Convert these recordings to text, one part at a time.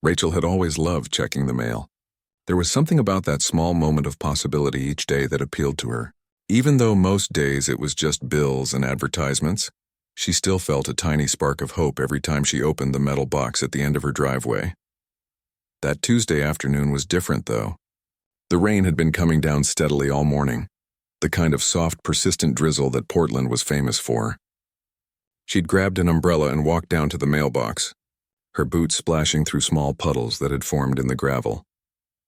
Rachel had always loved checking the mail. There was something about that small moment of possibility each day that appealed to her. Even though most days it was just bills and advertisements, she still felt a tiny spark of hope every time she opened the metal box at the end of her driveway. That Tuesday afternoon was different, though. The rain had been coming down steadily all morning, the kind of soft, persistent drizzle that Portland was famous for. She'd grabbed an umbrella and walked down to the mailbox, her boots splashing through small puddles that had formed in the gravel.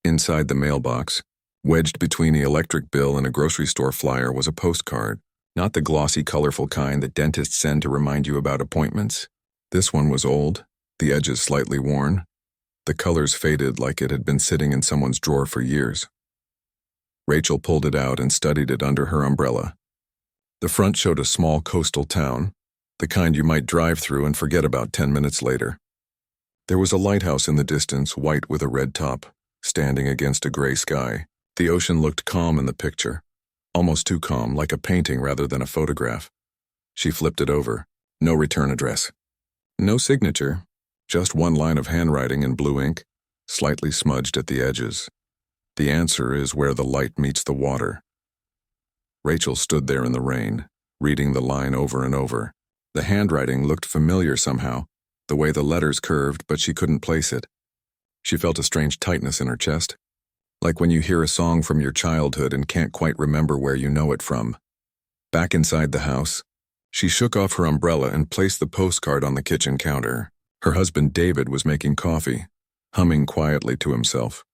Inside the mailbox, wedged between the electric bill and a grocery store flyer, was a postcard, not the glossy, colorful kind that dentists send to remind you about appointments. This one was old, the edges slightly worn, the colors faded like it had been sitting in someone's drawer for years. Rachel pulled it out and studied it under her umbrella. The front showed a small coastal town, the kind you might drive through and forget about 10 minutes later. There was a lighthouse in the distance, white with a red top, standing against a gray sky. The ocean looked calm in the picture, almost too calm, like a painting rather than a photograph. She flipped it over. No return address. No signature, just one line of handwriting in blue ink, slightly smudged at the edges. The answer is where the light meets the water. Rachel stood there in the rain, reading the line over and over. The handwriting looked familiar somehow, the way the letters curved, but she couldn't place it. She felt a strange tightness in her chest, like when you hear a song from your childhood and can't quite remember where you know it from. Back inside the house, she shook off her umbrella and placed the postcard on the kitchen counter. Her husband David was making coffee, humming quietly to himself.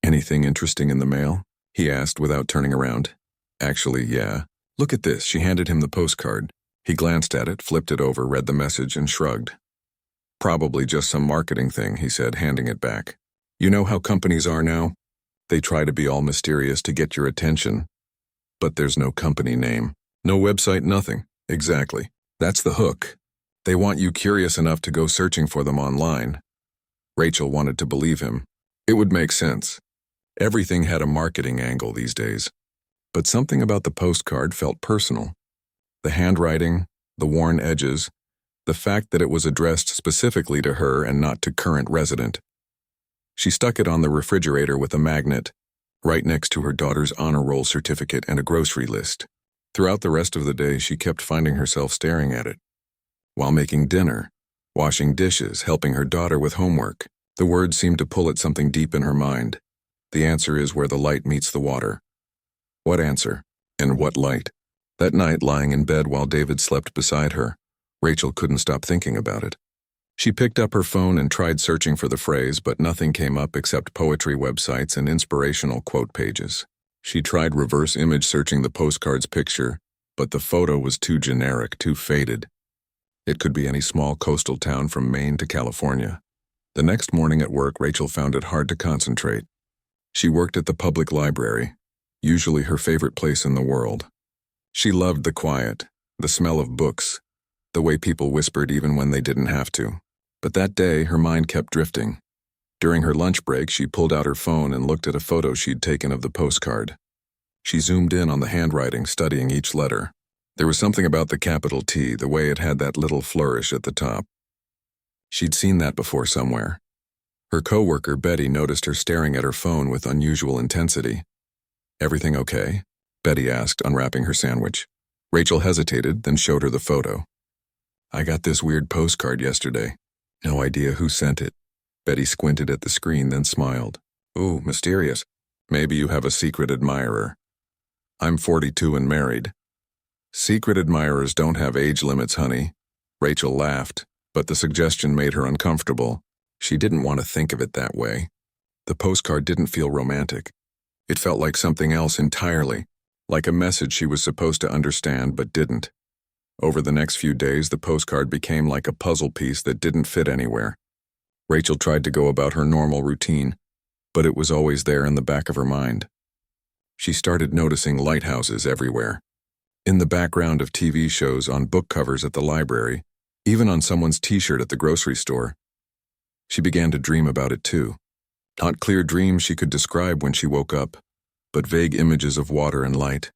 "Anything interesting in the mail?" he asked without turning around. "Actually, yeah. Look at this." She handed him the postcard. He glanced at it, flipped it over, read the message, and shrugged. "Probably just some marketing thing," he said, handing it back. "You know how companies are now? They try to be all mysterious to get your attention. But there's no company name. No website, nothing. Exactly. That's the hook. They want you curious enough to go searching for them online." Rachel wanted to believe him. It would make sense. Everything had a marketing angle these days. But something about the postcard felt personal. The handwriting, the worn edges, the fact that it was addressed specifically to her and not to current resident. She stuck it on the refrigerator with a magnet, right next to her daughter's honor roll certificate and a grocery list. Throughout the rest of the day, she kept finding herself staring at it. While making dinner, washing dishes, helping her daughter with homework, the words seemed to pull at something deep in her mind. The answer is where the light meets the water. What answer? And what light? That night, lying in bed while David slept beside her, Rachel couldn't stop thinking about it. She picked up her phone and tried searching for the phrase, but nothing came up except poetry websites and inspirational quote pages. She tried reverse image searching the postcard's picture, but the photo was too generic, too faded. It could be any small coastal town from Maine to California. The next morning at work, Rachel found it hard to concentrate. She worked at the public library, usually her favorite place in the world. She loved the quiet, the smell of books, the way people whispered even when they didn't have to. But that day, her mind kept drifting. During her lunch break, she pulled out her phone and looked at a photo she'd taken of the postcard. She zoomed in on the handwriting, studying each letter. There was something about the capital T, the way it had that little flourish at the top. She'd seen that before somewhere. Her coworker, Betty, noticed her staring at her phone with unusual intensity. "Everything okay?" Betty asked, unwrapping her sandwich. Rachel hesitated, then showed her the photo. "I got this weird postcard yesterday. No idea who sent it." Betty squinted at the screen, then smiled. "Ooh, mysterious. Maybe you have a secret admirer." "I'm 42 and married." "Secret admirers don't have age limits, honey." Rachel laughed, but the suggestion made her uncomfortable. She didn't want to think of it that way. The postcard didn't feel romantic. It felt like something else entirely, like a message she was supposed to understand but didn't. Over the next few days, the postcard became like a puzzle piece that didn't fit anywhere. Rachel tried to go about her normal routine, but it was always there in the back of her mind. She started noticing lighthouses everywhere. In the background of TV shows, on book covers at the library, even on someone's t-shirt at the grocery store. She began to dream about it too. Not clear dreams she could describe when she woke up, but vague images of water and light,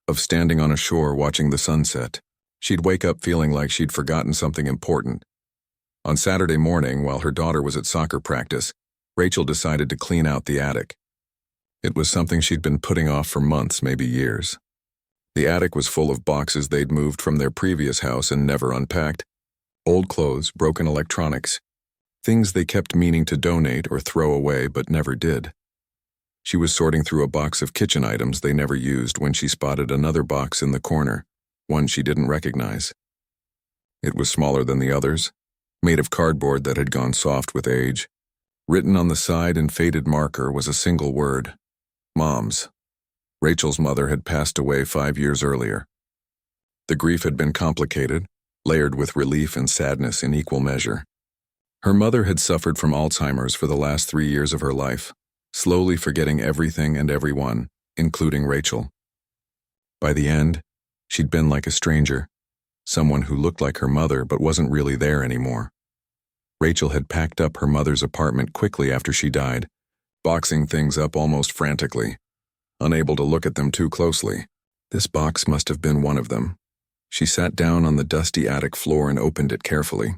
of standing on a shore watching the sunset. She'd wake up feeling like she'd forgotten something important. On Saturday morning, while her daughter was at soccer practice, Rachel decided to clean out the attic. It was something she'd been putting off for months, maybe years. The attic was full of boxes they'd moved from their previous house and never unpacked. Old clothes, broken electronics, things they kept meaning to donate or throw away but never did. She was sorting through a box of kitchen items they never used when she spotted another box in the corner, one she didn't recognize. It was smaller than the others, made of cardboard that had gone soft with age. Written on the side in faded marker was a single word: Moms. Rachel's mother had passed away 5 years earlier. The grief had been complicated, layered with relief and sadness in equal measure. Her mother had suffered from Alzheimer's for the last 3 years of her life, slowly forgetting everything and everyone, including Rachel. By the end, she'd been like a stranger, someone who looked like her mother but wasn't really there anymore. Rachel had packed up her mother's apartment quickly after she died, boxing things up almost frantically, unable to look at them too closely. This box must have been one of them. She sat down on the dusty attic floor and opened it carefully.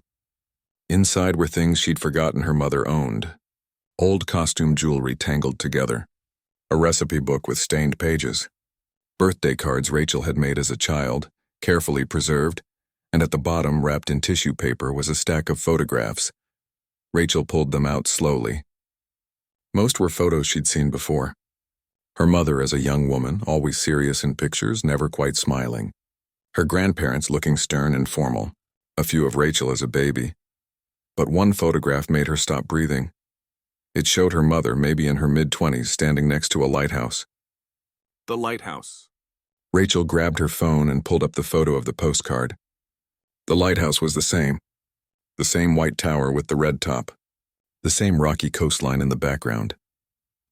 Inside were things she'd forgotten her mother owned. Old costume jewelry tangled together, a recipe book with stained pages, birthday cards Rachel had made as a child, carefully preserved, and at the bottom, wrapped in tissue paper, was a stack of photographs. Rachel pulled them out slowly. Most were photos she'd seen before. Her mother as a young woman, always serious in pictures, never quite smiling. Her grandparents looking stern and formal, a few of Rachel as a baby. But one photograph made her stop breathing. It showed her mother, maybe in her mid-20s, standing next to a lighthouse. The lighthouse. Rachel grabbed her phone and pulled up the photo of the postcard. The lighthouse was the same white tower with the red top, the same rocky coastline in the background.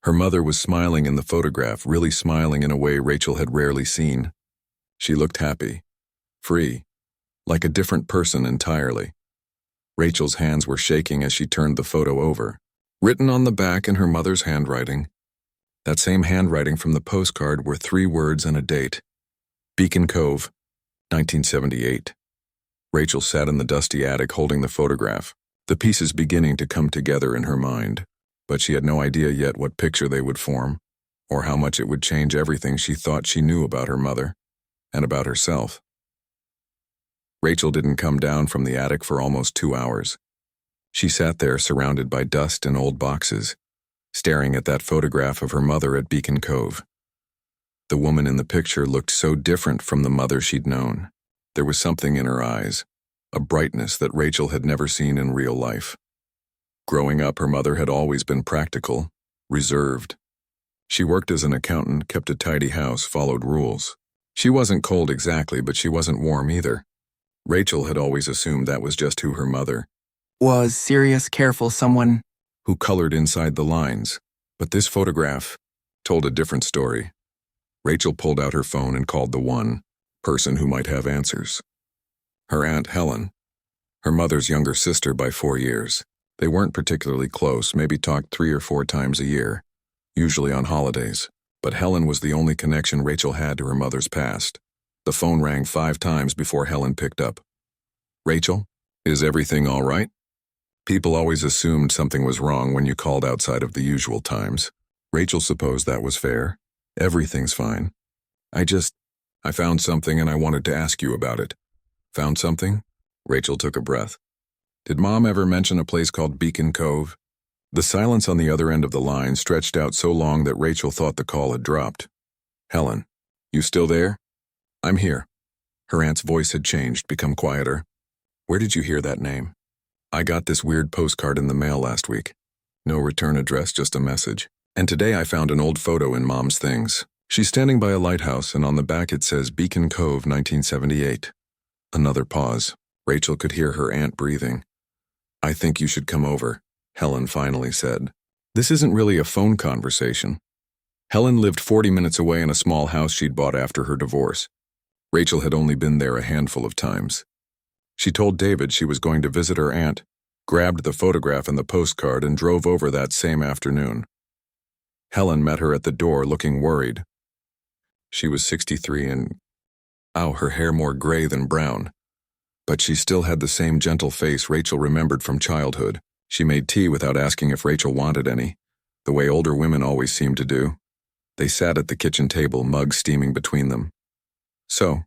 Her mother was smiling in the photograph, really smiling in a way Rachel had rarely seen. She looked happy, free, like a different person entirely. Rachel's hands were shaking as she turned the photo over. Written on the back in her mother's handwriting, that same handwriting from the postcard, were 3 words and a date: Beacon Cove, 1978. Rachel sat in the dusty attic holding the photograph, the pieces beginning to come together in her mind, but she had no idea yet what picture they would form, or how much it would change everything she thought she knew about her mother, and about herself. Rachel didn't come down from the attic for almost 2 hours. She sat there surrounded by dust and old boxes, staring at that photograph of her mother at Beacon Cove. The woman in the picture looked so different from the mother she'd known. There was something in her eyes, a brightness that Rachel had never seen in real life. Growing up, her mother had always been practical, reserved. She worked as an accountant, kept a tidy house, followed rules. She wasn't cold exactly, but she wasn't warm either. Rachel had always assumed that was just who her mother was: serious, careful, someone who colored inside the lines. But this photograph told a different story. Rachel pulled out her phone and called the one person who might have answers. Her Aunt Helen, her mother's younger sister by 4 years. They weren't particularly close, maybe talked 3 or 4 times a year, usually on holidays. But Helen was the only connection Rachel had to her mother's past. The phone rang 5 times before Helen picked up. Rachel, is everything all right? People always assumed something was wrong when you called outside of the usual times. Rachel supposed that was fair. Everything's fine. I found something and I wanted to ask you about it. Found something? Rachel took a breath. Did Mom ever mention a place called Beacon Cove? The silence on the other end of the line stretched out so long that Rachel thought the call had dropped. Helen, you still there? I'm here. Her aunt's voice had changed, become quieter. Where did you hear that name? I got this weird postcard in the mail last week. No return address, just a message. And today I found an old photo in Mom's things. She's standing by a lighthouse, and on the back it says Beacon Cove, 1978. Another pause. Rachel could hear her aunt breathing. I think you should come over, Helen finally said. This isn't really a phone conversation. Helen lived 40 minutes away in a small house she'd bought after her divorce. Rachel had only been there a handful of times. She told David she was going to visit her aunt, grabbed the photograph and the postcard, and drove over that same afternoon. Helen met her at the door looking worried. She was 63 and, her hair more gray than brown. But she still had the same gentle face Rachel remembered from childhood. She made tea without asking if Rachel wanted any, the way older women always seemed to do. They sat at the kitchen table, mugs steaming between them. "So,"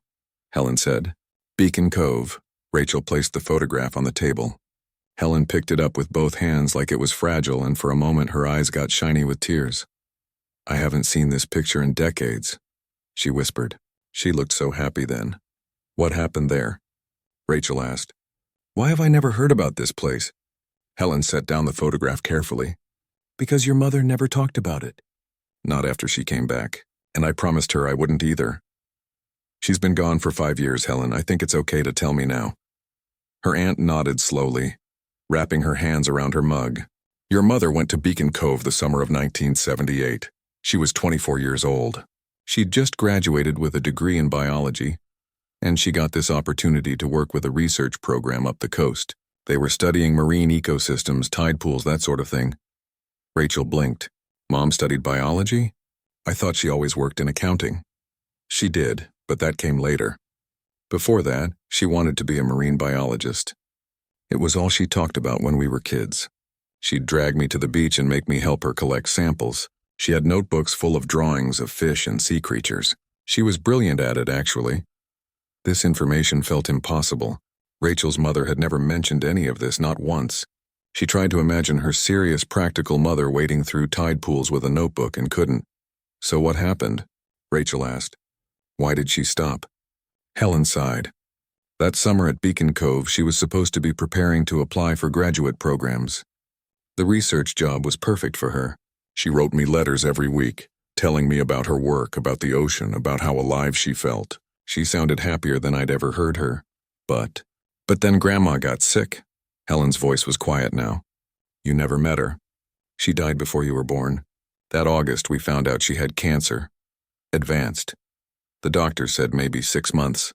Helen said. "Beacon Cove." Rachel placed the photograph on the table. Helen picked it up with both hands like it was fragile, and for a moment her eyes got shiny with tears. "I haven't seen this picture in decades," she whispered. She looked so happy then. "What happened there?" Rachel asked. "Why have I never heard about this place?" Helen set down the photograph carefully. "Because your mother never talked about it." "Not after she came back, and I promised her I wouldn't either." "She's been gone for 5 years, Helen. I think it's okay to tell me now." Her aunt nodded slowly, wrapping her hands around her mug. "Your mother went to Beacon Cove the summer of 1978. She was 24 years old. She'd just graduated with a degree in biology, and she got this opportunity to work with a research program up the coast. They were studying marine ecosystems, tide pools, that sort of thing." Rachel blinked. "Mom studied biology? I thought she always worked in accounting." "She did, but that came later. Before that, she wanted to be a marine biologist. It was all she talked about when we were kids. She'd drag me to the beach and make me help her collect samples. She had notebooks full of drawings of fish and sea creatures. She was brilliant at it, actually." This information felt impossible. Rachel's mother had never mentioned any of this, not once. She tried to imagine her serious, practical mother wading through tide pools with a notebook and couldn't. "So what happened?" Rachel asked. "Why did she stop?" Helen sighed. That summer at Beacon Cove, she was supposed to be preparing to apply for graduate programs. The research job was perfect for her. She wrote me letters every week, telling me about her work, about the ocean, about how alive she felt. She sounded happier than I'd ever heard her. But then Grandma got sick." Helen's voice was quiet now. "You never met her. She died before you were born. That August, we found out she had cancer. Advanced. The doctor said maybe 6 months."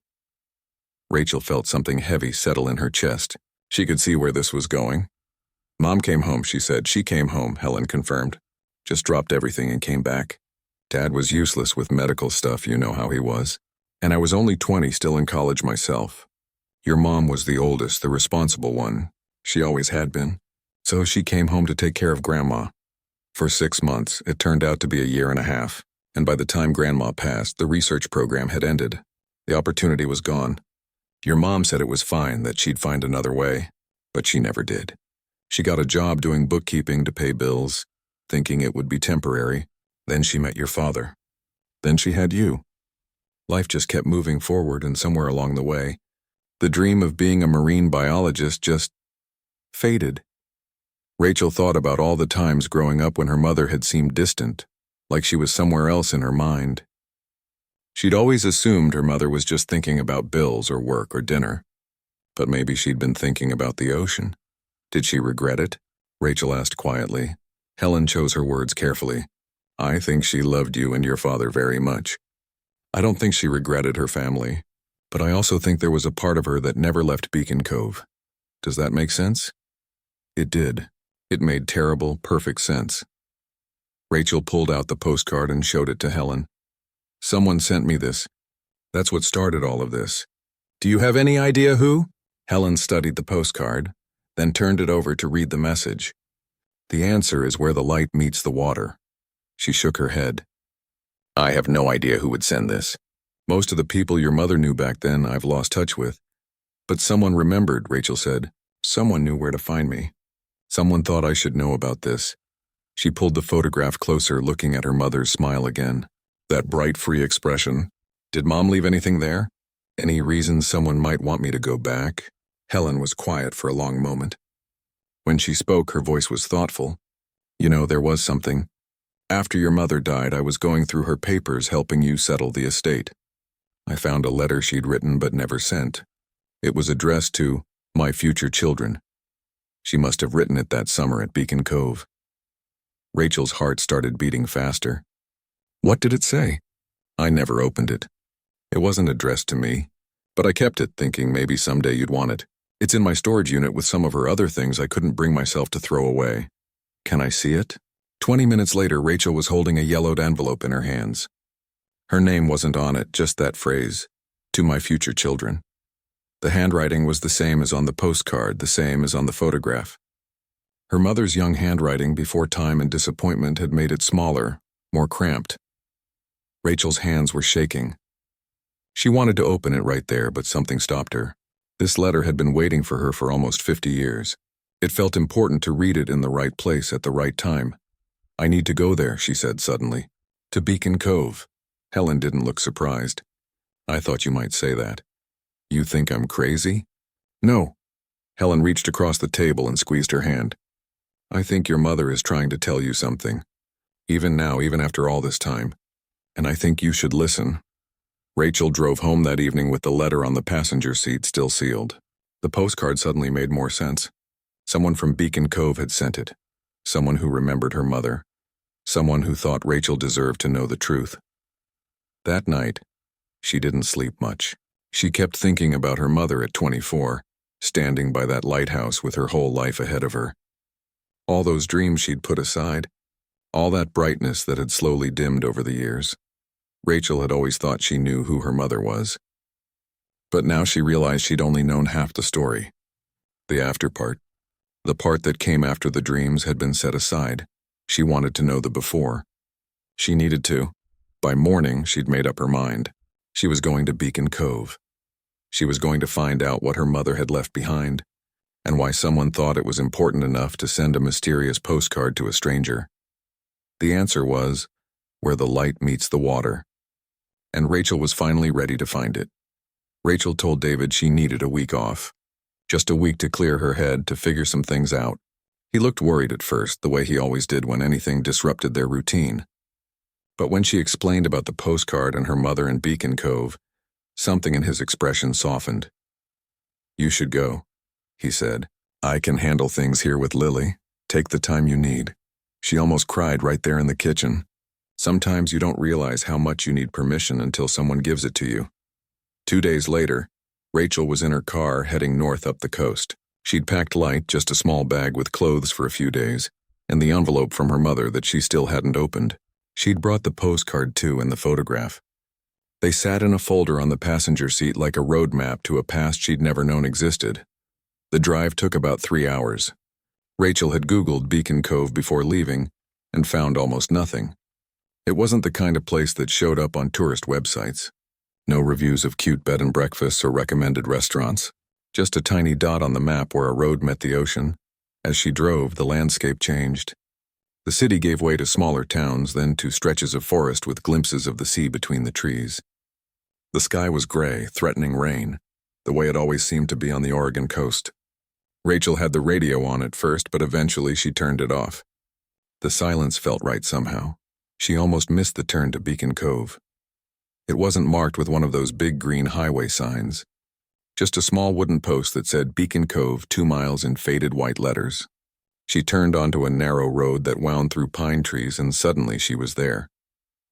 Rachel felt something heavy settle in her chest. She could see where this was going. "Mom came home," she said. "She came home," Helen confirmed. "Just dropped everything and came back. Dad was useless with medical stuff, you know how he was. And I was only 20, still in college myself. Your mom was the oldest, the responsible one. She always had been. So she came home to take care of Grandma. For 6 months, it turned out to be a year and a half, and by the time Grandma passed, the research program had ended. The opportunity was gone. Your mom said it was fine, that she'd find another way, but she never did. She got a job doing bookkeeping to pay bills, thinking it would be temporary. Then she met your father. Then she had you. Life just kept moving forward, and somewhere along the way, the dream of being a marine biologist just faded." Rachel thought about all the times growing up when her mother had seemed distant, like she was somewhere else in her mind. She'd always assumed her mother was just thinking about bills or work or dinner. But maybe she'd been thinking about the ocean. Did she regret it? Rachel asked quietly. Helen chose her words carefully. "I think she loved you and your father very much. I don't think she regretted her family, but I also think there was a part of her that never left Beacon Cove. Does that make sense?" It did. It made terrible, perfect sense. Rachel pulled out the postcard and showed it to Helen. "Someone sent me this. That's what started all of this." "Do you have any idea who?" Helen studied the postcard, then turned it over to read the message. "The answer is where the light meets the water." She shook her head. "I have no idea who would send this. Most of the people your mother knew back then I've lost touch with. But someone remembered," Rachel said. "Someone knew where to find me. Someone thought I should know about this." She pulled the photograph closer, looking at her mother's smile again. That bright, free expression. "Did Mom leave anything there? Any reason someone might want me to go back?" Helen was quiet for a long moment. When she spoke, her voice was thoughtful. "You know, there was something. After your mother died, I was going through her papers helping you settle the estate. I found a letter she'd written but never sent. It was addressed to my future children. She must have written it that summer at Beacon Cove." Rachel's heart started beating faster. "What did it say?" "I never opened it. It wasn't addressed to me, but I kept it, thinking maybe someday you'd want it. It's in my storage unit with some of her other things I couldn't bring myself to throw away. Can I see it?" 20 minutes later, Rachel was holding a yellowed envelope in her hands. Her name wasn't on it, just that phrase, "To my future children." The handwriting was the same as on the postcard, the same as on the photograph. Her mother's young handwriting before time and disappointment had made it smaller, more cramped. Rachel's hands were shaking. She wanted to open it right there, but something stopped her. This letter had been waiting for her for almost 50 years. It felt important to read it in the right place at the right time. "I need to go there," she said suddenly. "To Beacon Cove." Helen didn't look surprised. "I thought you might say that." "You think I'm crazy?" "No." Helen reached across the table and squeezed her hand. "I think your mother is trying to tell you something. Even now, even after all this time. And I think you should listen." Rachel drove home that evening with the letter on the passenger seat still sealed. The postcard suddenly made more sense. Someone from Beacon Cove had sent it. Someone who remembered her mother. Someone who thought Rachel deserved to know the truth. That night, she didn't sleep much. She kept thinking about her mother at 24, standing by that lighthouse with her whole life ahead of her. All those dreams she'd put aside, all that brightness that had slowly dimmed over the years. Rachel had always thought she knew who her mother was. But now she realized she'd only known half the story. The after part, the part that came after the dreams, had been set aside. She wanted to know the before. She needed to. By morning, she'd made up her mind. She was going to Beacon Cove. She was going to find out what her mother had left behind, and why someone thought it was important enough to send a mysterious postcard to a stranger. The answer was, where the light meets the water. And Rachel was finally ready to find it. Rachel told David she needed a week off. Just a week to clear her head, to figure some things out. He looked worried at first, the way he always did when anything disrupted their routine. But when she explained about the postcard and her mother in Beacon Cove, something in his expression softened. "You should go," he said. "I can handle things here with Lily. Take the time you need." She almost cried right there in the kitchen. Sometimes you don't realize how much you need permission until someone gives it to you. 2 days later, Rachel was in her car heading north up the coast. She'd packed light, just a small bag with clothes for a few days, and the envelope from her mother that she still hadn't opened. She'd brought the postcard too and the photograph. They sat in a folder on the passenger seat like a road map to a past she'd never known existed. The drive took about 3 hours. Rachel had Googled Beacon Cove before leaving and found almost nothing. It wasn't the kind of place that showed up on tourist websites. No reviews of cute bed and breakfasts or recommended restaurants. Just a tiny dot on the map where a road met the ocean. As she drove, the landscape changed. The city gave way to smaller towns, then to stretches of forest with glimpses of the sea between the trees. The sky was gray, threatening rain, the way it always seemed to be on the Oregon coast. Rachel had the radio on at first, but eventually she turned it off. The silence felt right somehow. She almost missed the turn to Beacon Cove. It wasn't marked with one of those big green highway signs. Just a small wooden post that said Beacon Cove 2 miles in faded white letters. She turned onto a narrow road that wound through pine trees, and suddenly she was there.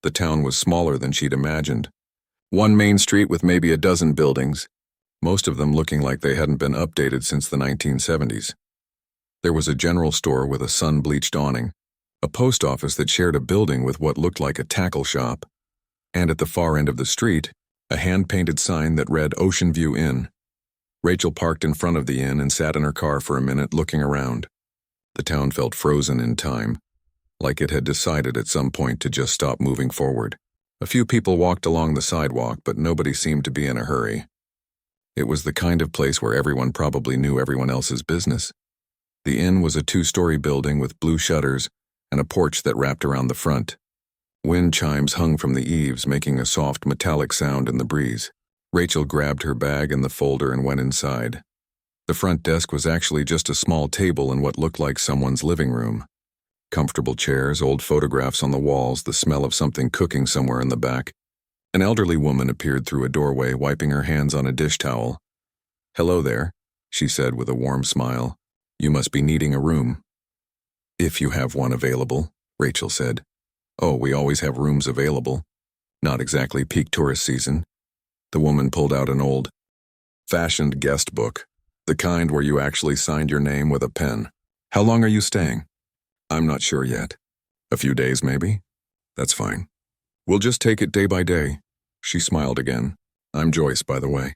The town was smaller than she'd imagined. One main street with maybe a dozen buildings, most of them looking like they hadn't been updated since the 1970s. There was a general store with a sun-bleached awning, a post office that shared a building with what looked like a tackle shop, and at the far end of the street, a hand-painted sign that read Ocean View Inn. Rachel parked in front of the inn and sat in her car for a minute, looking around. The town felt frozen in time, like it had decided at some point to just stop moving forward. A few people walked along the sidewalk, but nobody seemed to be in a hurry. It was the kind of place where everyone probably knew everyone else's business. The inn was a 2-story building with blue shutters and a porch that wrapped around the front. Wind chimes hung from the eaves, making a soft metallic sound in the breeze. Rachel grabbed her bag and the folder and went inside. The front desk was actually just a small table in what looked like someone's living room. Comfortable chairs, old photographs on the walls, the smell of something cooking somewhere in the back. An elderly woman appeared through a doorway, wiping her hands on a dish towel. "Hello there," she said with a warm smile. "You must be needing a room." "If you have one available," Rachel said. "Oh, we always have rooms available. Not exactly peak tourist season." The woman pulled out an old-fashioned guest book, the kind where you actually signed your name with a pen. "How long are you staying?" "I'm not sure yet. A few days, maybe?" "That's fine. We'll just take it day by day." She smiled again. "I'm Joyce, by the way.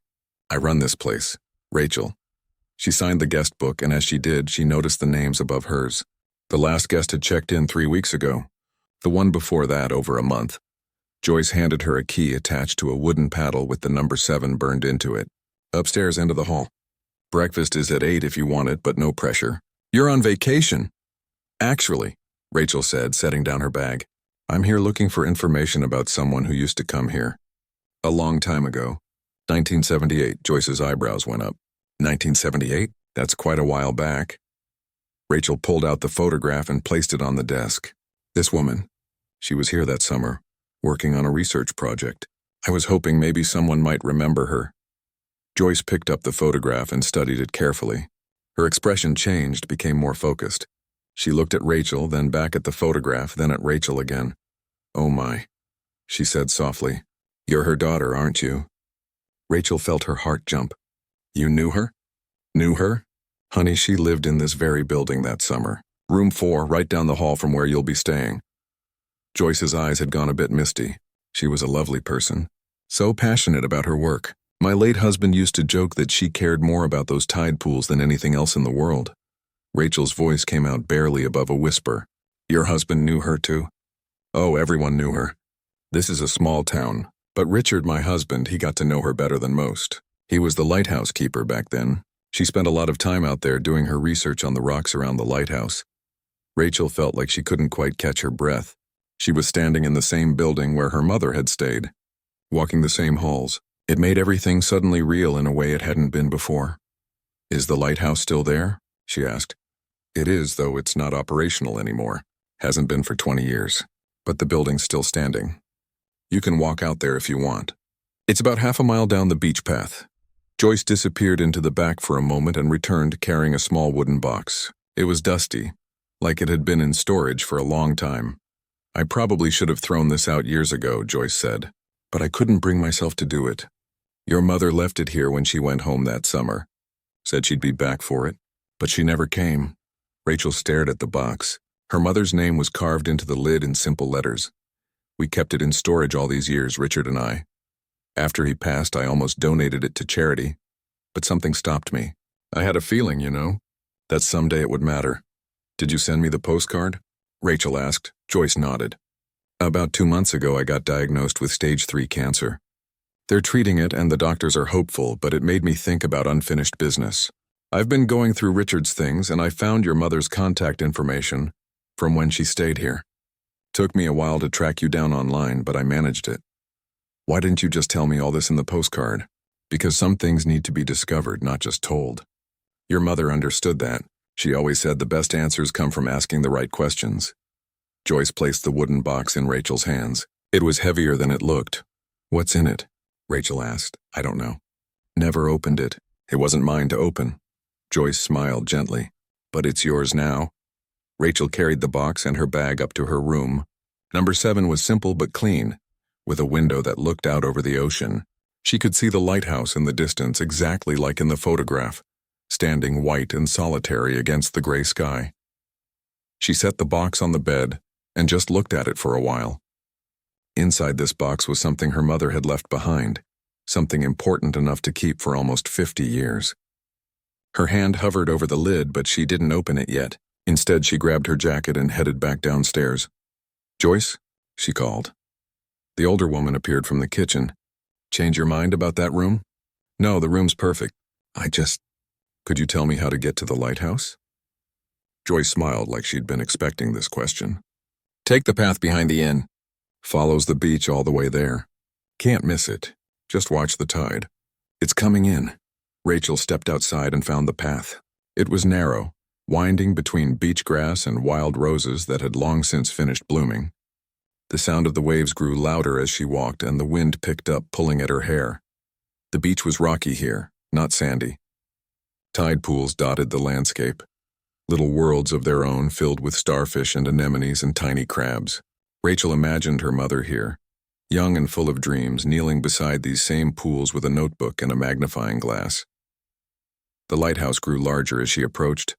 I run this place." Rachel. She signed the guest book, and as she did, she noticed the names above hers. The last guest had checked in 3 weeks ago. The one before that, over a month. Joyce handed her a key attached to a wooden paddle with the number 7 burned into it. Upstairs, end of the hall. Breakfast is at 8 if you want it, but no pressure. You're on vacation. Actually, Rachel said, setting down her bag. I'm here looking for information about someone who used to come here. A long time ago. 1978, Joyce's eyebrows went up. 1978? That's quite a while back. Rachel pulled out the photograph and placed it on the desk. This woman. She was here that summer, working on a research project. I was hoping maybe someone might remember her. Joyce picked up the photograph and studied it carefully. Her expression changed, became more focused. She looked at Rachel, then back at the photograph, then at Rachel again. Oh my, she said softly. You're her daughter, aren't you? Rachel felt her heart jump. You knew her? Knew her? Honey, she lived in this very building that summer. Room 4, right down the hall from where you'll be staying. Joyce's eyes had gone a bit misty. She was a lovely person. So passionate about her work. My late husband used to joke that she cared more about those tide pools than anything else in the world. Rachel's voice came out barely above a whisper. Your husband knew her too? Oh, everyone knew her. This is a small town, but Richard, my husband, he got to know her better than most. He was the lighthouse keeper back then. She spent a lot of time out there doing her research on the rocks around the lighthouse. Rachel felt like she couldn't quite catch her breath. She was standing in the same building where her mother had stayed, walking the same halls. It made everything suddenly real in a way it hadn't been before. Is the lighthouse still there? She asked. It is, though it's not operational anymore. Hasn't been for 20 years. But the building's still standing. You can walk out there if you want. It's about half a mile down the beach path. Joyce disappeared into the back for a moment and returned carrying a small wooden box. It was dusty, like it had been in storage for a long time. I probably should have thrown this out years ago, Joyce said, but I couldn't bring myself to do it. Your mother left it here when she went home that summer. Said she'd be back for it, but she never came. Rachel stared at the box. Her mother's name was carved into the lid in simple letters. We kept it in storage all these years, Richard and I. After he passed, I almost donated it to charity, but something stopped me. I had a feeling, that someday it would matter. Did you send me the postcard? Rachel asked. Joyce nodded. About 2 months ago, I got diagnosed with stage 3 cancer. They're treating it and the doctors are hopeful, but it made me think about unfinished business. I've been going through Richard's things and I found your mother's contact information from when she stayed here. Took me a while to track you down online, but I managed it. Why didn't you just tell me all this in the postcard? Because some things need to be discovered, not just told. Your mother understood that. She always said the best answers come from asking the right questions. Joyce placed the wooden box in Rachel's hands. It was heavier than it looked. What's in it? Rachel asked. I don't know. Never opened it. It wasn't mine to open. Joyce smiled gently. But it's yours now. Rachel carried the box and her bag up to her room. Number 7 was simple but clean, with a window that looked out over the ocean. She could see the lighthouse in the distance exactly like in the photograph, standing white and solitary against the gray sky. She set the box on the bed and just looked at it for a while. Inside this box was something her mother had left behind, something important enough to keep for almost 50 years. Her hand hovered over the lid, but she didn't open it yet. Instead, she grabbed her jacket and headed back downstairs. Joyce? She called. The older woman appeared from the kitchen. Change your mind about that room? No, the room's perfect. Could you tell me how to get to the lighthouse? Joyce smiled like she'd been expecting this question. Take the path behind the inn. Follows the beach all the way there. Can't miss it. Just watch the tide. It's coming in. Rachel stepped outside and found the path. It was narrow, winding between beach grass and wild roses that had long since finished blooming. The sound of the waves grew louder as she walked, and the wind picked up, pulling at her hair. The beach was rocky here, not sandy. Tide pools dotted the landscape, little worlds of their own filled with starfish and anemones and tiny crabs. Rachel imagined her mother here, young and full of dreams, kneeling beside these same pools with a notebook and a magnifying glass. The lighthouse grew larger as she approached.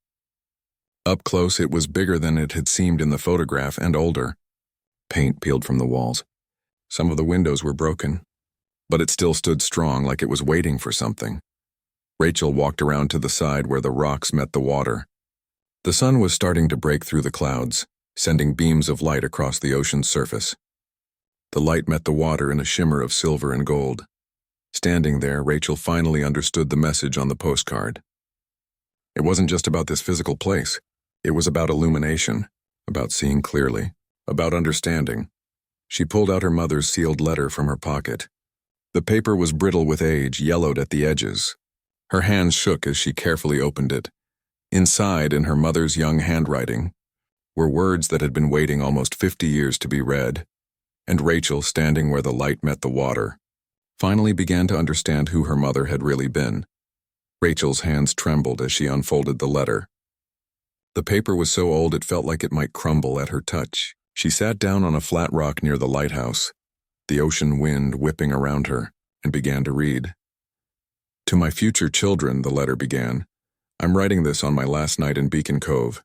Up close, it was bigger than it had seemed in the photograph and older. Paint peeled from the walls. Some of the windows were broken, but it still stood strong like it was waiting for something. Rachel walked around to the side where the rocks met the water. The sun was starting to break through the clouds, sending beams of light across the ocean's surface. The light met the water in a shimmer of silver and gold. Standing there, Rachel finally understood the message on the postcard. It wasn't just about this physical place. It was about illumination, about seeing clearly, about understanding. She pulled out her mother's sealed letter from her pocket. The paper was brittle with age, yellowed at the edges. Her hands shook as she carefully opened it. Inside, in her mother's young handwriting, were words that had been waiting almost 50 years to be read, and Rachel, standing where the light met the water, finally began to understand who her mother had really been. Rachel's hands trembled as she unfolded the letter. The paper was so old it felt like it might crumble at her touch. She sat down on a flat rock near the lighthouse, the ocean wind whipping around her, and began to read. "To my future children," the letter began. "I'm writing this on my last night in Beacon Cove.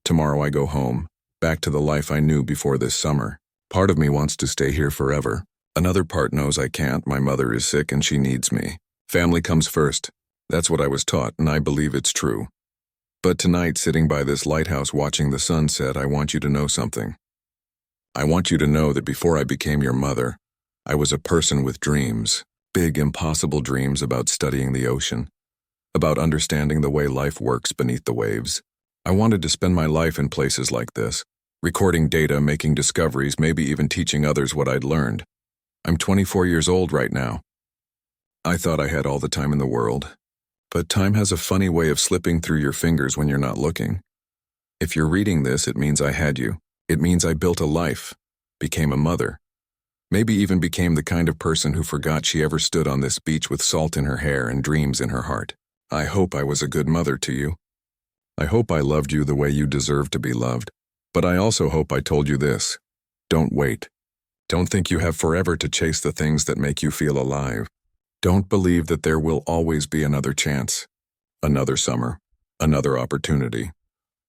Tomorrow I go home, back to the life I knew before this summer. Part of me wants to stay here forever. Another part knows I can't. My mother is sick and she needs me. Family comes first. That's what I was taught, and I believe it's true. But tonight, sitting by this lighthouse watching the sunset, I want you to know something. I want you to know that before I became your mother, I was a person with dreams, big, impossible dreams about studying the ocean, about understanding the way life works beneath the waves. I wanted to spend my life in places like this, recording data, making discoveries, maybe even teaching others what I'd learned. I'm 24 years old right now. I thought I had all the time in the world. But time has a funny way of slipping through your fingers when you're not looking. If you're reading this, it means I had you. It means I built a life, became a mother, maybe even became the kind of person who forgot she ever stood on this beach with salt in her hair and dreams in her heart. I hope I was a good mother to you. I hope I loved you the way you deserve to be loved. But I also hope I told you this. Don't wait. Don't think you have forever to chase the things that make you feel alive. Don't believe that there will always be another chance, another summer, another opportunity.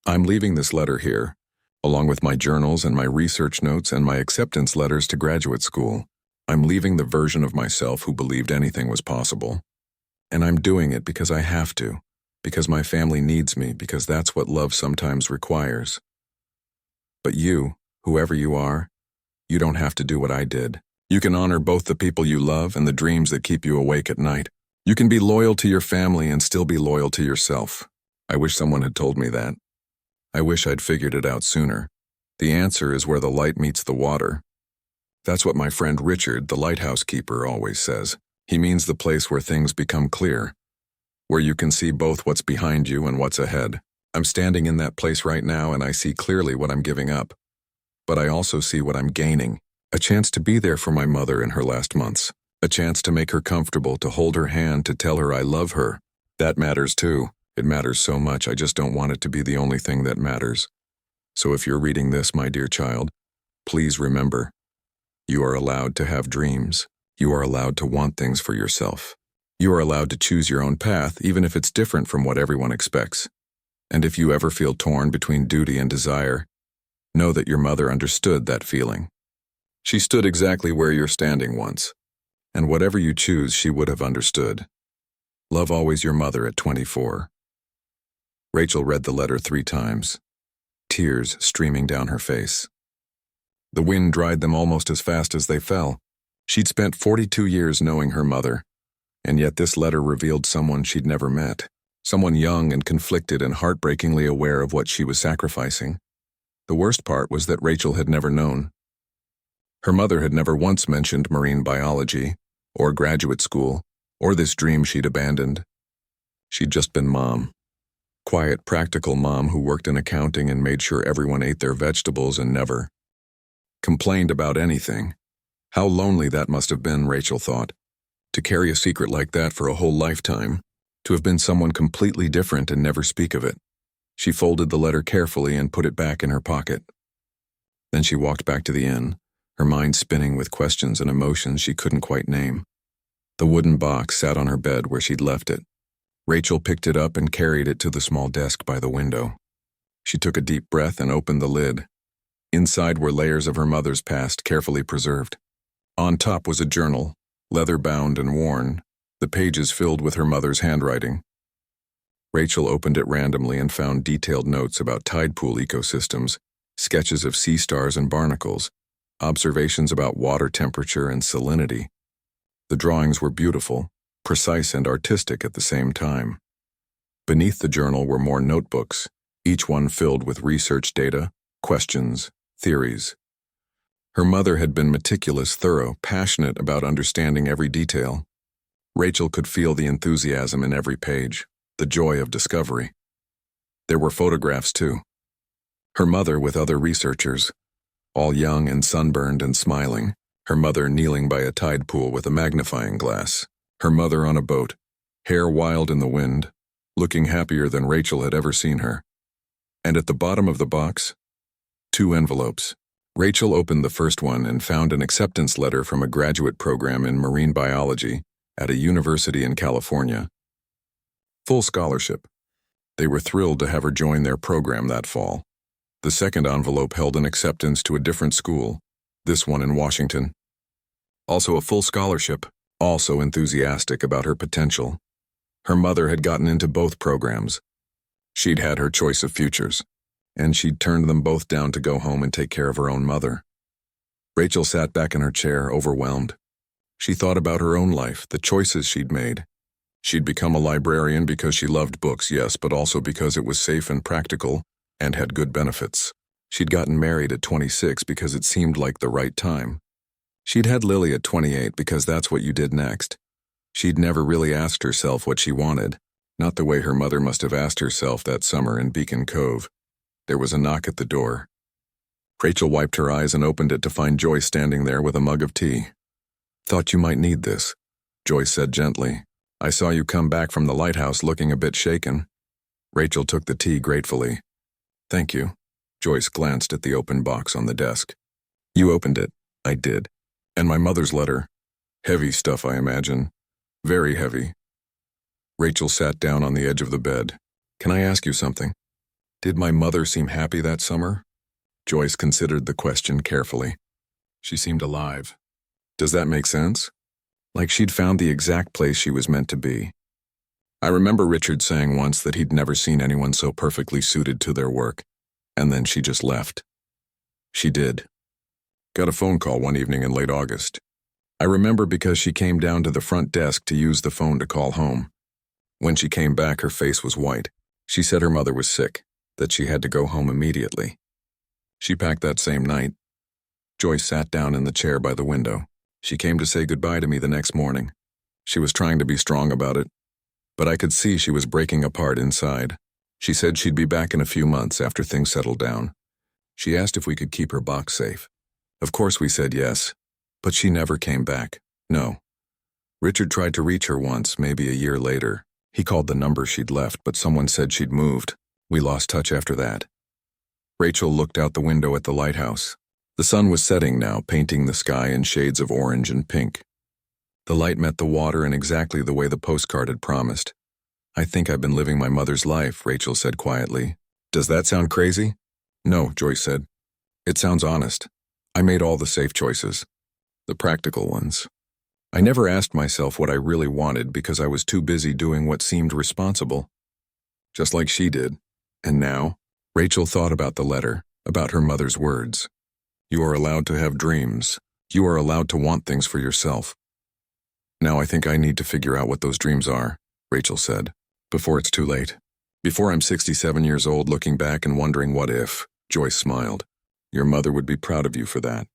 I'm leaving this letter here, along with my journals and my research notes and my acceptance letters to graduate school. I'm leaving the version of myself who believed anything was possible. And I'm doing it because I have to, because my family needs me, because that's what love sometimes requires. But you, whoever you are, you don't have to do what I did. You can honor both the people you love and the dreams that keep you awake at night. You can be loyal to your family and still be loyal to yourself. I wish someone had told me that. I wish I'd figured it out sooner. The answer is where the light meets the water. That's what my friend Richard, the lighthouse keeper, always says. He means the place where things become clear, where you can see both what's behind you and what's ahead. I'm standing in that place right now and I see clearly what I'm giving up. But I also see what I'm gaining. A chance to be there for my mother in her last months. A chance to make her comfortable, to hold her hand, to tell her I love her. That matters too. It matters so much, I just don't want it to be the only thing that matters. So if you're reading this, my dear child, please remember, you are allowed to have dreams. You are allowed to want things for yourself. You are allowed to choose your own path, even if it's different from what everyone expects. And if you ever feel torn between duty and desire, know that your mother understood that feeling. She stood exactly where you're standing once, and whatever you choose, she would have understood. Love always, your mother at 24. Rachel read the letter 3 times, tears streaming down her face. The wind dried them almost as fast as they fell. She'd spent 42 years knowing her mother, and yet this letter revealed someone she'd never met, someone young and conflicted and heartbreakingly aware of what she was sacrificing. The worst part was that Rachel had never known. Her mother had never once mentioned marine biology, or graduate school, or this dream she'd abandoned. She'd just been mom. Quiet, practical mom who worked in accounting and made sure everyone ate their vegetables and never complained about anything. How lonely that must have been, Rachel thought. To carry a secret like that for a whole lifetime, to have been someone completely different and never speak of it. She folded the letter carefully and put it back in her pocket. Then she walked back to the inn, her mind spinning with questions and emotions she couldn't quite name. The wooden box sat on her bed where she'd left it. Rachel picked it up and carried it to the small desk by the window. She took a deep breath and opened the lid. Inside were layers of her mother's past, carefully preserved. On top was a journal, leather-bound and worn, the pages filled with her mother's handwriting. Rachel opened it randomly and found detailed notes about tide pool ecosystems, sketches of sea stars and barnacles, observations about water temperature and salinity. The drawings were beautiful, precise and artistic at the same time. Beneath the journal were more notebooks, each one filled with research data, questions, theories. Her mother had been meticulous, thorough, passionate about understanding every detail. Rachel could feel the enthusiasm in every page, the joy of discovery. There were photographs too. Her mother with other researchers, all young and sunburned and smiling, her mother kneeling by a tide pool with a magnifying glass, her mother on a boat, hair wild in the wind, looking happier than Rachel had ever seen her. And at the bottom of the box, 2 envelopes. Rachel opened the first one and found an acceptance letter from a graduate program in marine biology at a university in California. Full scholarship. They were thrilled to have her join their program that fall. The second envelope held an acceptance to a different school, this one in Washington. Also a full scholarship, also enthusiastic about her potential. Her mother had gotten into both programs. She'd had her choice of futures, and she'd turned them both down to go home and take care of her own mother. Rachel sat back in her chair, overwhelmed. She thought about her own life, the choices she'd made. She'd become a librarian because she loved books, yes, but also because it was safe and practical and had good benefits. She'd gotten married at 26 because it seemed like the right time. She'd had Lily at 28 because that's what you did next. She'd never really asked herself what she wanted, not the way her mother must have asked herself that summer in Beacon Cove. There was a knock at the door. Rachel wiped her eyes and opened it to find Joyce standing there with a mug of tea. "Thought you might need this," Joyce said gently. "I saw you come back from the lighthouse looking a bit shaken." Rachel took the tea gratefully. "Thank you." Joyce glanced at the open box on the desk. "You opened it." "I did. And my mother's letter. Heavy stuff, I imagine. Very heavy." Rachel sat down on the edge of the bed. "Can I ask you something? Did my mother seem happy that summer?" Joyce considered the question carefully. "She seemed alive." "Does that make sense? Like she'd found the exact place she was meant to be. I remember Richard saying once that he'd never seen anyone so perfectly suited to their work, and then she just left. She did. Got a phone call one evening in late August. I remember because she came down to the front desk to use the phone to call home. When she came back, her face was white. She said her mother was sick, that she had to go home immediately. She packed that same night. Joyce sat down in the chair by the window. She came to say goodbye to me the next morning. She was trying to be strong about it, but I could see she was breaking apart inside. She said she'd be back in a few months after things settled down. She asked if we could keep her box safe. Of course we said yes, but she never came back. No. Richard tried to reach her once, maybe a year later. He called the number she'd left, but someone said she'd moved. We lost touch after that. Rachel looked out the window at the lighthouse. The sun was setting now, painting the sky in shades of orange and pink. The light met the water in exactly the way the postcard had promised. "I think I've been living my mother's life," Rachel said quietly. "Does that sound crazy?" "No," Joyce said. "It sounds honest. I made all the safe choices. The practical ones. I never asked myself what I really wanted because I was too busy doing what seemed responsible. Just like she did. And now?" Rachel thought about the letter, about her mother's words. "You are allowed to have dreams. You are allowed to want things for yourself." "Now I think I need to figure out what those dreams are," Rachel said, "before it's too late. Before I'm 67 years old looking back and wondering what if." Joyce smiled. "Your mother would be proud of you for that.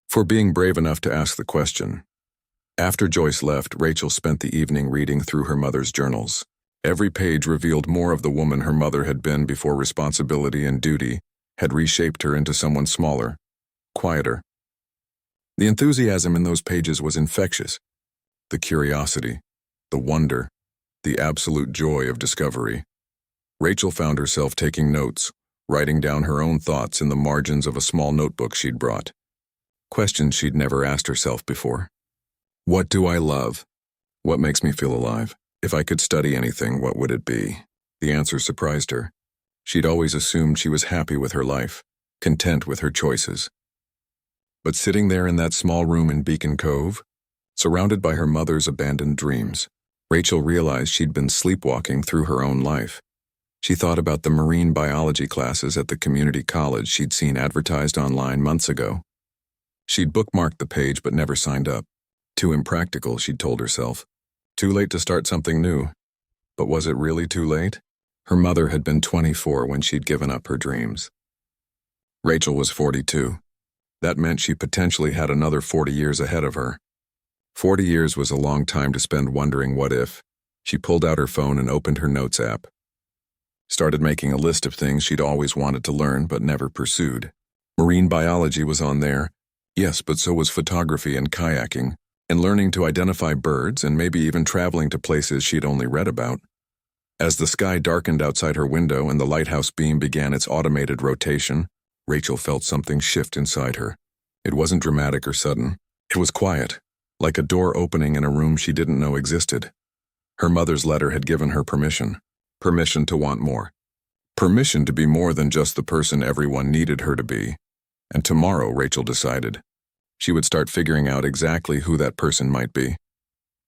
For being brave enough to ask the question." After Joyce left, Rachel spent the evening reading through her mother's journals. Every page revealed more of the woman her mother had been before responsibility and duty had reshaped her into someone smaller, quieter. The enthusiasm in those pages was infectious. The curiosity, the wonder, the absolute joy of discovery. Rachel found herself taking notes, writing down her own thoughts in the margins of a small notebook she'd brought. Questions she'd never asked herself before. What do I love? What makes me feel alive? If I could study anything, what would it be? The answer surprised her. She'd always assumed she was happy with her life, content with her choices. But sitting there in that small room in Beacon Cove, surrounded by her mother's abandoned dreams, Rachel realized she'd been sleepwalking through her own life. She thought about the marine biology classes at the community college she'd seen advertised online months ago. She'd bookmarked the page but never signed up. Too impractical, she'd told herself. Too late to start something new. But was it really too late? Her mother had been 24 when she'd given up her dreams. Rachel was 42. That meant she potentially had another 40 years ahead of her. 40 years was a long time to spend wondering what if. She pulled out her phone and opened her notes app. Started making a list of things she'd always wanted to learn but never pursued. Marine biology was on there. Yes, but so was photography and kayaking, and learning to identify birds and maybe even traveling to places she'd only read about. As the sky darkened outside her window and the lighthouse beam began its automated rotation, Rachel felt something shift inside her. It wasn't dramatic or sudden. It was quiet, like a door opening in a room she didn't know existed. Her mother's letter had given her permission. Permission to want more. Permission to be more than just the person everyone needed her to be. And tomorrow, Rachel decided, she would start figuring out exactly who that person might be.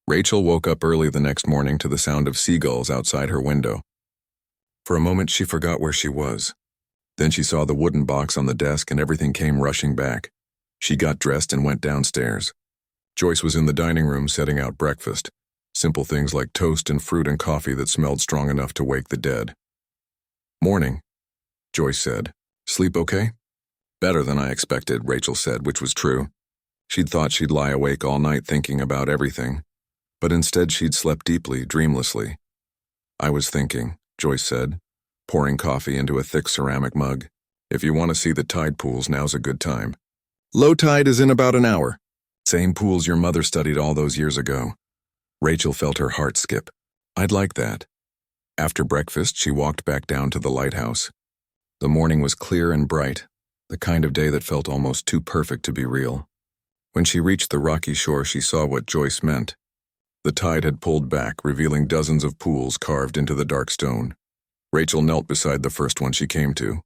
Rachel woke up early the next morning to the sound of seagulls outside her window. For a moment, she forgot where she was. Then she saw the wooden box on the desk and everything came rushing back. She got dressed and went downstairs. Joyce was in the dining room setting out breakfast. Simple things like toast and fruit and coffee that smelled strong enough to wake the dead. "Morning," Joyce said. "Sleep okay?" "Better than I expected," Rachel said, which was true. She'd thought she'd lie awake all night thinking about everything. But instead she'd slept deeply, dreamlessly. "I was thinking," Joyce said, pouring coffee into a thick ceramic mug. "If you want to see the tide pools, now's a good time. Low tide is in about an hour. Same pools your mother studied all those years ago." Rachel felt her heart skip. "I'd like that." After breakfast, she walked back down to the lighthouse. The morning was clear and bright, the kind of day that felt almost too perfect to be real. When she reached the rocky shore, she saw what Joyce meant. The tide had pulled back, revealing dozens of pools carved into the dark stone. Rachel knelt beside the first one she came to.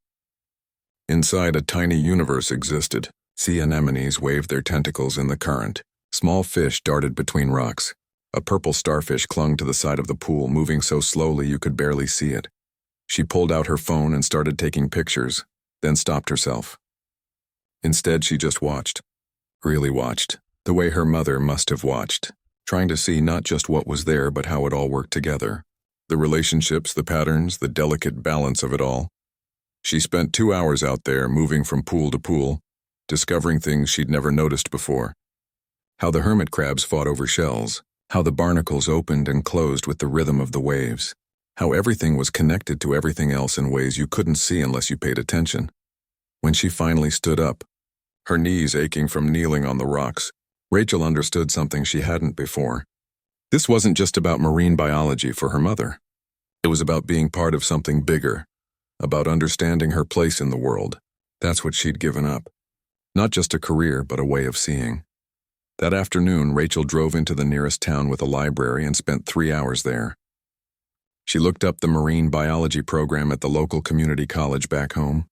Inside, a tiny universe existed. Sea anemones waved their tentacles in the current. Small fish darted between rocks. A purple starfish clung to the side of the pool, moving so slowly you could barely see it. She pulled out her phone and started taking pictures, then stopped herself. Instead, she just watched. Really watched. The way her mother must have watched. Trying to see not just what was there, but how it all worked together. The relationships, the patterns, the delicate balance of it all. She spent 2 hours out there, moving from pool to pool, discovering things she'd never noticed before. How the hermit crabs fought over shells. How the barnacles opened and closed with the rhythm of the waves. How everything was connected to everything else in ways you couldn't see unless you paid attention. When she finally stood up, her knees aching from kneeling on the rocks, Rachel understood something she hadn't before. This wasn't just about marine biology for her mother. It was about being part of something bigger, about understanding her place in the world. That's what she'd given up. Not just a career, but a way of seeing. That afternoon, Rachel drove into the nearest town with a library and spent 3 hours there. She looked up the marine biology program at the local community college back home,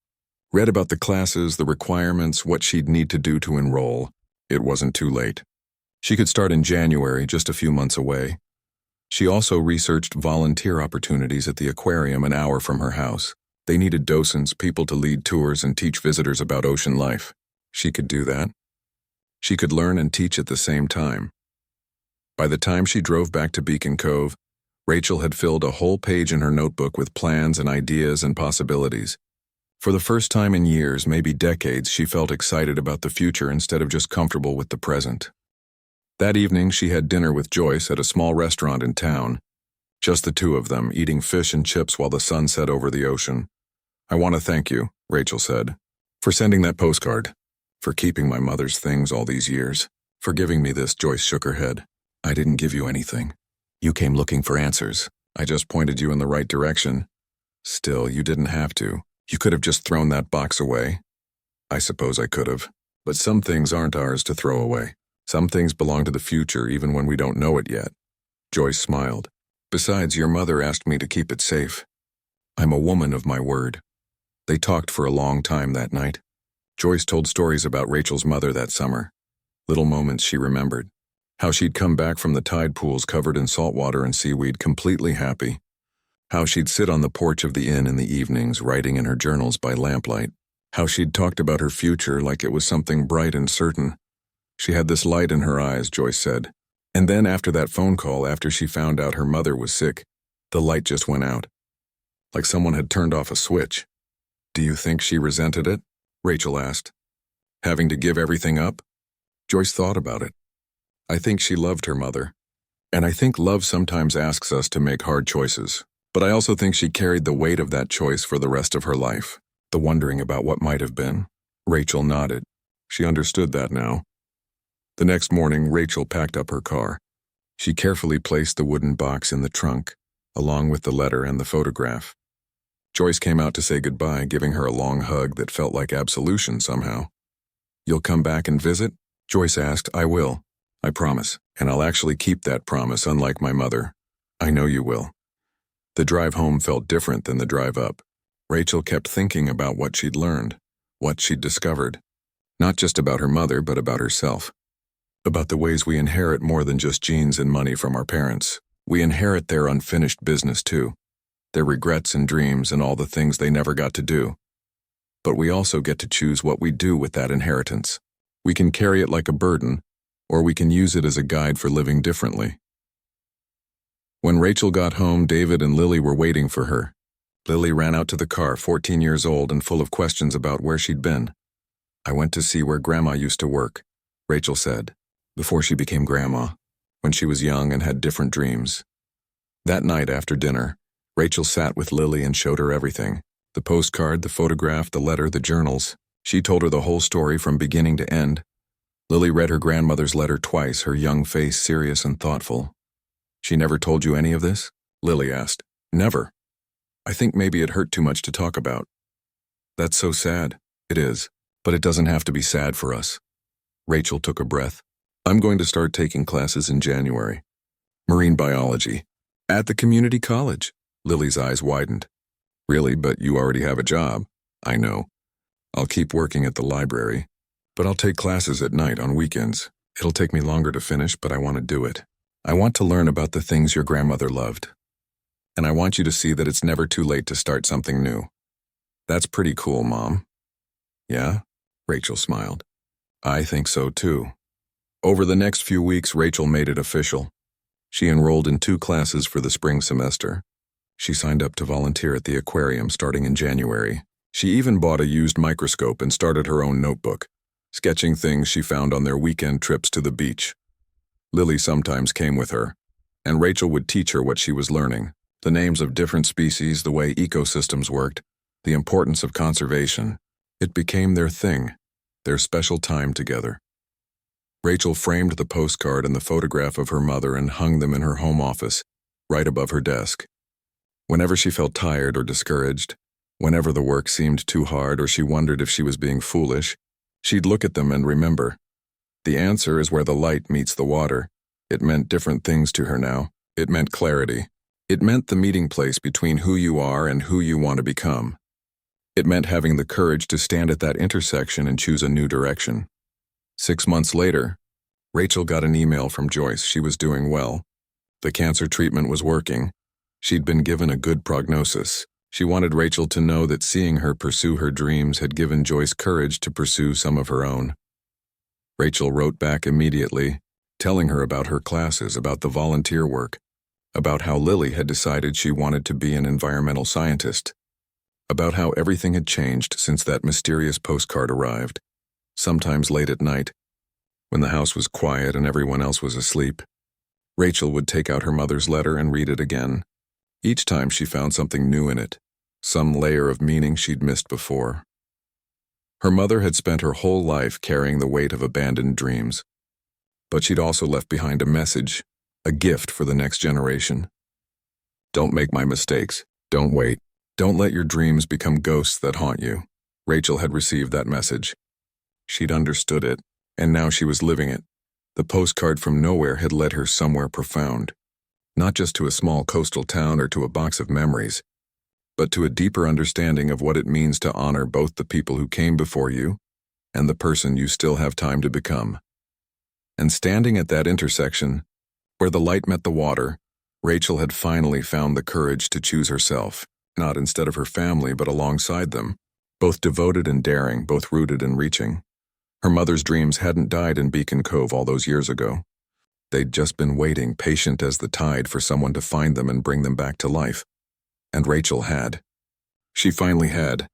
read about the classes, the requirements, what she'd need to do to enroll. It wasn't too late. She could start in January, just a few months away. She also researched volunteer opportunities at the aquarium an hour from her house. They needed docents, people to lead tours and teach visitors about ocean life. She could do that. She could learn and teach at the same time. By the time she drove back to Beacon Cove, Rachel had filled a whole page in her notebook with plans and ideas and possibilities. For the first time in years, maybe decades, she felt excited about the future instead of just comfortable with the present. That evening, she had dinner with Joyce at a small restaurant in town. Just the two of them, eating fish and chips while the sun set over the ocean. "I want to thank you," Rachel said, "for sending that postcard. For keeping my mother's things all these years. For giving me this." Joyce shook her head. "I didn't give you anything. You came looking for answers. I just pointed you in the right direction. Still, you didn't have to. You could have just thrown that box away." "I suppose I could have. But some things aren't ours to throw away. Some things belong to the future even when we don't know it yet." Joyce smiled. "Besides, your mother asked me to keep it safe. I'm a woman of my word." They talked for a long time that night. Joyce told stories about Rachel's mother that summer. Little moments she remembered. How she'd come back from the tide pools covered in salt water and seaweed completely happy. How she'd sit on the porch of the inn in the evenings writing in her journals by lamplight. How she'd talked about her future like it was something bright and certain. She had this light in her eyes, Joyce said. And then after that phone call, after she found out her mother was sick, the light just went out. Like someone had turned off a switch. Do you think she resented it? Rachel asked. Having to give everything up? Joyce thought about it. I think she loved her mother. And I think love sometimes asks us to make hard choices. But I also think she carried the weight of that choice for the rest of her life, the wondering about what might have been. Rachel nodded. She understood that now. The next morning, Rachel packed up her car. She carefully placed the wooden box in the trunk, along with the letter and the photograph. Joyce came out to say goodbye, giving her a long hug that felt like absolution somehow. You'll come back and visit? Joyce asked. I will. I promise. And I'll actually keep that promise, unlike my mother. I know you will. The drive home felt different than the drive up. Rachel kept thinking about what she'd learned, what she'd discovered. Not just about her mother, but about herself. About the ways we inherit more than just genes and money from our parents. We inherit their unfinished business too. Their regrets and dreams and all the things they never got to do. But we also get to choose what we do with that inheritance. We can carry it like a burden, or we can use it as a guide for living differently. When Rachel got home, David and Lily were waiting for her. Lily ran out to the car, 14 years old and full of questions about where she'd been. I went to see where Grandma used to work, Rachel said, before she became Grandma, when she was young and had different dreams. That night after dinner, Rachel sat with Lily and showed her everything. The postcard, the photograph, the letter, the journals. She told her the whole story from beginning to end. Lily read her grandmother's letter twice, her young face serious and thoughtful. She never told you any of this? Lily asked. Never. I think maybe it hurt too much to talk about. That's so sad. It is. But it doesn't have to be sad for us. Rachel took a breath. I'm going to start taking classes in January. Marine biology. At the community college. Lily's eyes widened. Really, but you already have a job. I know. I'll keep working at the library, but I'll take classes at night on weekends. It'll take me longer to finish, but I want to do it. I want to learn about the things your grandmother loved. And I want you to see that it's never too late to start something new. That's pretty cool, Mom. Yeah? Rachel smiled. I think so too. Over the next few weeks, Rachel made it official. She enrolled in 2 classes for the spring semester. She signed up to volunteer at the aquarium starting in January. She even bought a used microscope and started her own notebook, sketching things she found on their weekend trips to the beach. Lily sometimes came with her, and Rachel would teach her what she was learning, the names of different species, the way ecosystems worked, the importance of conservation. It became their thing, their special time together. Rachel framed the postcard and the photograph of her mother and hung them in her home office, right above her desk. Whenever she felt tired or discouraged, whenever the work seemed too hard or she wondered if she was being foolish, she'd look at them and remember. The answer is where the light meets the water. It meant different things to her now. It meant clarity. It meant the meeting place between who you are and who you want to become. It meant having the courage to stand at that intersection and choose a new direction. 6 months later, Rachel got an email from Joyce. She was doing well. The cancer treatment was working. She'd been given a good prognosis. She wanted Rachel to know that seeing her pursue her dreams had given Joyce courage to pursue some of her own. Rachel wrote back immediately, telling her about her classes, about the volunteer work, about how Lily had decided she wanted to be an environmental scientist, about how everything had changed since that mysterious postcard arrived. Sometimes late at night, when the house was quiet and everyone else was asleep, Rachel would take out her mother's letter and read it again. Each time she found something new in it, some layer of meaning she'd missed before. Her mother had spent her whole life carrying the weight of abandoned dreams, but she'd also left behind a message, a gift for the next generation. Don't make my mistakes. Don't wait. Don't let your dreams become ghosts that haunt you. Rachel had received that message. She'd understood it, and now she was living it. The postcard from nowhere had led her somewhere profound, not just to a small coastal town or to a box of memories, but to a deeper understanding of what it means to honor both the people who came before you and the person you still have time to become. And standing at that intersection, where the light met the water, Rachel had finally found the courage to choose herself, not instead of her family but alongside them, both devoted and daring, both rooted and reaching. Her mother's dreams hadn't died in Beacon Cove all those years ago. They'd just been waiting, patient as the tide, for someone to find them and bring them back to life. And Rachel had. She finally had.